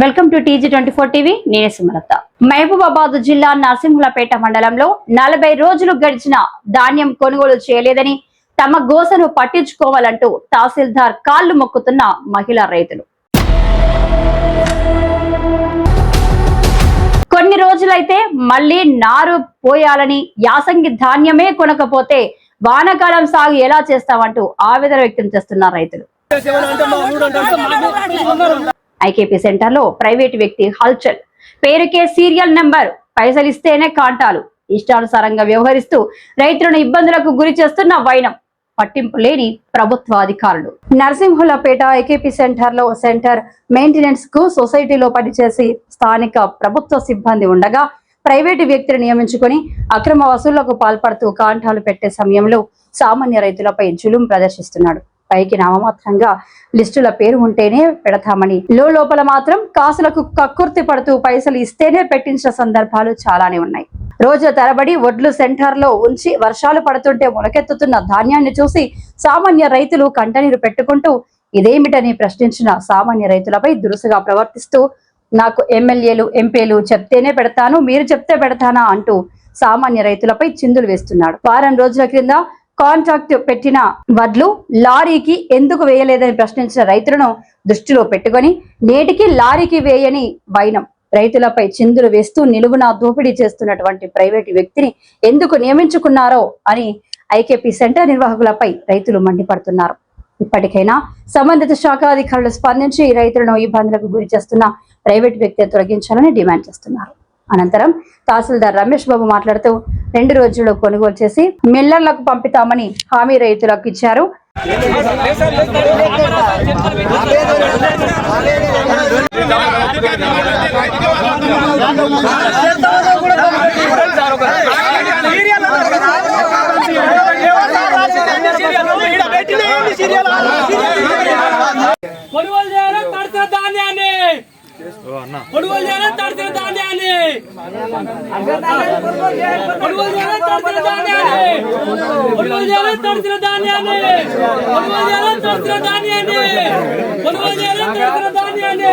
Welcome to TG24 TV. నేనే సుమలత. మహబూబాబాద్ జిల్లా నరసింహులపేట మండలంలో 40 రోజులు గడిచిన ధాన్యం కొనుగోలు చేయలేదని తమ గోసను పట్టించుకోవాలంటూ తహసీల్దార్ కాళ్లు మొక్కుతున్న మహిళా రైతులు. కొన్ని రోజులైతే మళ్లీ నారు పోయాలని, యాసంగి ధాన్యమే కొనకపోతే వానాకాలం సాగు ఎలా చేస్తామంటూ ఆవేదన వ్యక్తం చేస్తున్న రైతులు. ఐకేపీ సెంటర్ లో ప్రైవేటు వ్యక్తి హల్చల్, పేరుకే సీరియల్ నెంబర్, పైసలు ఇస్తేనే కాంటాలు, ఇష్టానుసారంగా వ్యవహరిస్తూ రైతులను ఇబ్బందులకు గురి చేస్తున్న వైనం, పట్టింపు లేని ప్రభుత్వ అధికారులు. నరసింహులపేట ఐకేపీ సెంటర్ లో సెంటర్ మెయింటెనెన్స్ కు సొసైటీలో పనిచేసి స్థానిక ప్రభుత్వ సిబ్బంది ఉండగా ప్రైవేటు వ్యక్తిని నియమించుకుని అక్రమ వసూళ్లకు పాల్పడుతూ కాంటాలు పెట్టే సమయంలో సామాన్య రైతులపై జులుం ప్రదర్శిస్తున్నాడు. పైకి నామమాత్రంగా లిస్టుల పేరు ఉంటేనే పెడతామని లోపల మాత్రం కాసులకు కక్కుర్తి పడుతూ పైసలు ఇస్తేనే పెట్టించిన సందర్భాలు చాలానే ఉన్నాయి. రోజు తరబడి ఒడ్లు సెంటర్ లో ఉంచి వర్షాలు పడుతుంటే మొలకెత్తుతున్న ధాన్యాన్ని చూసి సామాన్య రైతులు కంటనీరు పెట్టుకుంటూ ఇదేమిటని ప్రశ్నించిన సామాన్య రైతులపై దురుసుగా ప్రవర్తిస్తూ నాకు ఎమ్మెల్యేలు ఎంపీలు చెప్తేనే పెడతాను, మీరు చెప్తే పెడతానా అంటూ సామాన్య రైతులపై చిందులు వేస్తున్నాడు. వారం రోజుల క్రింద కాంట్రాక్ట్ పెట్టిన వడ్లు లారీకి ఎందుకు వేయలేదని ప్రశ్నించిన రైతులను దృష్టిలో పెట్టుకొని నేటికి లారీకి వేయని వైనం, రైతులపై చిందులు వేస్తూ నిలువునా దోపిడీ చేస్తున్నటువంటి ప్రైవేటు వ్యక్తిని ఎందుకు నియమించుకున్నారో అని ఐకేపీ సెంటర్ నిర్వాహకులపై రైతులు మండిపడుతున్నారు. ఇప్పటికైనా సంబంధిత శాఖ అధికారులు స్పందించి రైతులను ఇబ్బందులకు గురి చేస్తున్న ప్రైవేటు వ్యక్తిని తొలగించాలని డిమాండ్ చేస్తున్నారు. అనంతరం తహసీల్దార్ రమేష్ బాబు మాట్లాడుతూ 2 రోజుల్లో కొనుగోలు చేసి మిల్లర్లకు పంపుతామని హామీ రైతులకు ఇచ్చారు. కొనుగోలు చేయాలి, తడిసిన ధాన్యాన్ని కొనుగోలు చేయాలి, తడిసిన ధాన్యాన్ని కొనుగోలు చేయాలి, తడిసిన ధాన్యాన్ని కొనుగోలు చేయాలి, తడిసిన ధాన్యాన్ని కొనుగోలు చేయాలి, తడిసిన ధాన్యాన్ని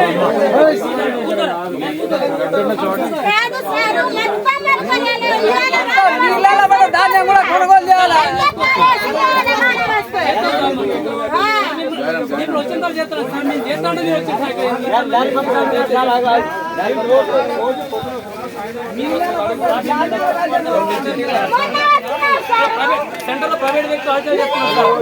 ధాన్యం కూడా కొనుగోలు చేయాలి. వచ్చిందని చెప్తాను సార్, మేము చేస్తాను సెంటర్ ప్రైవేట్ వ్యక్తి ఆలోచన చేస్తున్నారు.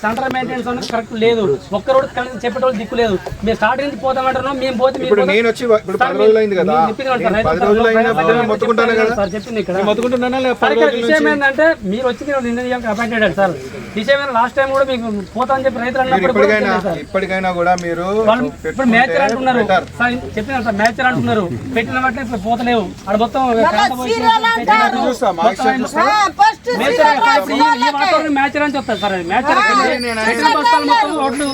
సెంటర్ మెయింటెనెన్స్ అనేది కరెక్ట్ లేదు. ఒక్క రోడ్ కలిసి చెప్పేటోళ్ళు దిక్కు లేదు. మేము స్టార్ట్ నుంచి పోతామంటున్నాం, మేము పోతే చెప్పింది ఇక్కడ విషయం ఏంటంటే మీరు వచ్చి నిర్ణయానికి అపాయింటెడ్ సార్. విషయం లాస్ట్ టైం కూడా మీకు పోతా అని చెప్పి రైతులు అన్నప్పుడు ఇప్పటికైనా కూడా మీరు ఇప్పుడు మ్యాచర్ అంటున్నారు సార్, చెప్పిన సార్ మ్యాచర్ అంటున్నారు, పెట్టిన బట్టి ఇప్పుడు పోతలేవు. అక్కడ మొత్తం మ్యాచర్ అని చెప్తారు సార్. అది మ్యాచర్ బస్తాలు మొత్తం రోడ్లు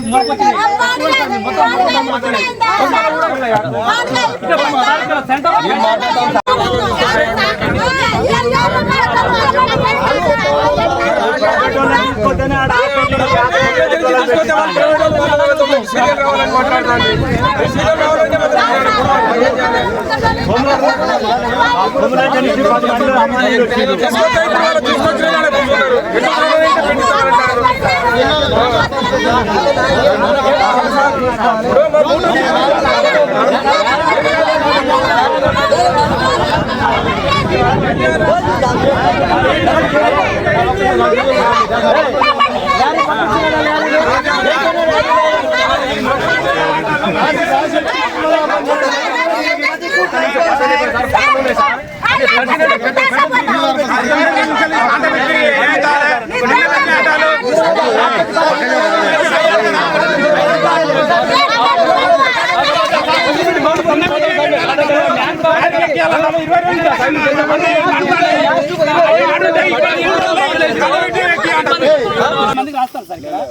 సెంటర్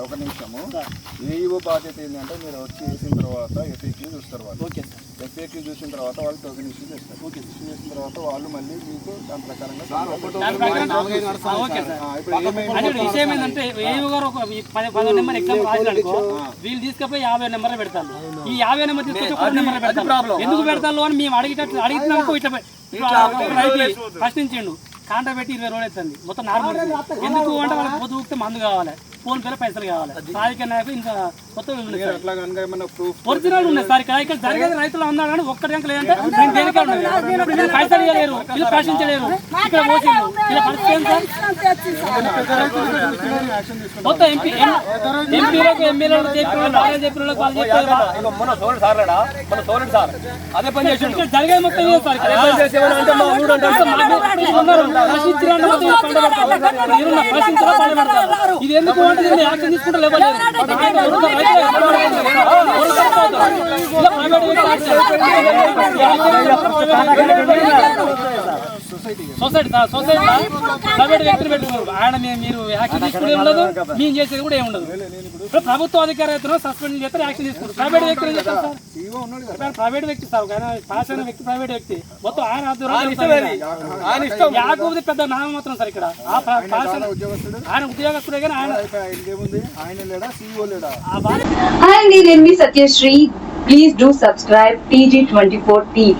ఒక నిమిషము. ఏఈఓ బాధ్యత ఏంటంటే మీరు వచ్చి వేసిన తర్వాత ఎఫ్ఏక్యూ చూస్తారు వాళ్ళు. ఎఫ్ఏక్యూ చూసిన తర్వాత వాళ్ళు టోకెన్ ఇష్యూ చేస్తారు. ఇష్యూ చేసిన తర్వాత వాళ్ళు మళ్ళీ మీకు దాని ప్రకారంగా విషయం ఏంటంటే ఏఈఓ గారు ఒక 10 నెంబర్ ఎగ్జామ్ రాసినాడుకో వీళ్ళు తీసుకుపోయి 50 నెంబర్లు పెడతారు. ఈ 50 నెంబర్ తీసుకొచ్చి 1 నెంబర్ పెడతారు. ఎందుకు పెడతారు అని మేము అడిగినాక ఇట్లా ప్రశ్నించిండు. కాంటా పెట్టి 20 రోజులు అవుతుంది మొత్తం నార్మల్. ఎందుకు అంటే వాళ్ళకి పొద్దుగితే మందు కావాలి, ఫోన్ పేలో పైసలు కావాలి. రాజకీయ నాయకులు ఇంత మొత్తం ఒరిజినల్ ఉన్నాయి సార్. ఇక్కడ జరిగేది రైతులు అన్నాడు కానీ ఒక్కటి కనుక లేదంటే నేను దేనికే ఉండదు. వీళ్ళు పైసలు ఇవ్వలేరు, వీళ్ళు ప్రశ్నించలేరు. ఇక్కడ పోసిండు ఇలా పరిస్థితి ఏంటి సార్? మొత్తం ఎంపీలకు ఎమ్మెల్యేలకు చెప్పిన చెప్పిన వాళ్ళు చెప్పారు అదే పని చేసి జరిగేది మొత్తం ఇదే సార్. ఇది ఎందుకు యాక్షన్ తీసుకుంటే లేవలేదు. సొసైటీ ప్రైవేట్ వ్యక్తులు పెట్టుకున్నారు. ఆయన మీరు యాక్షన్ తీసుకుంటే ఉండదు, మేము చేసేది కూడా ఏమి ఉండదు. ఇప్పుడు ప్రభుత్వ అధికారి అయితే సస్పెండ్ చేస్తారు, యాక్షన్ తీసుకుంటారు. ప్రైవేట్ వ్యక్తులు ఏం చేస్తారు సార్? ప్రైవేట్ వ్యక్తి సార్, పాస్ అయిన వ్యక్తి ప్రైవేట్ వ్యక్తి మొత్తం ఆయన యాకూబ్ పెద్ద నామం మాత్రం సార్. ఇక్కడ ఆయన ఉద్యోగస్తుడే కానీ ఆయన Hi, నేను Satyasri. Please do subscribe TG24 TV.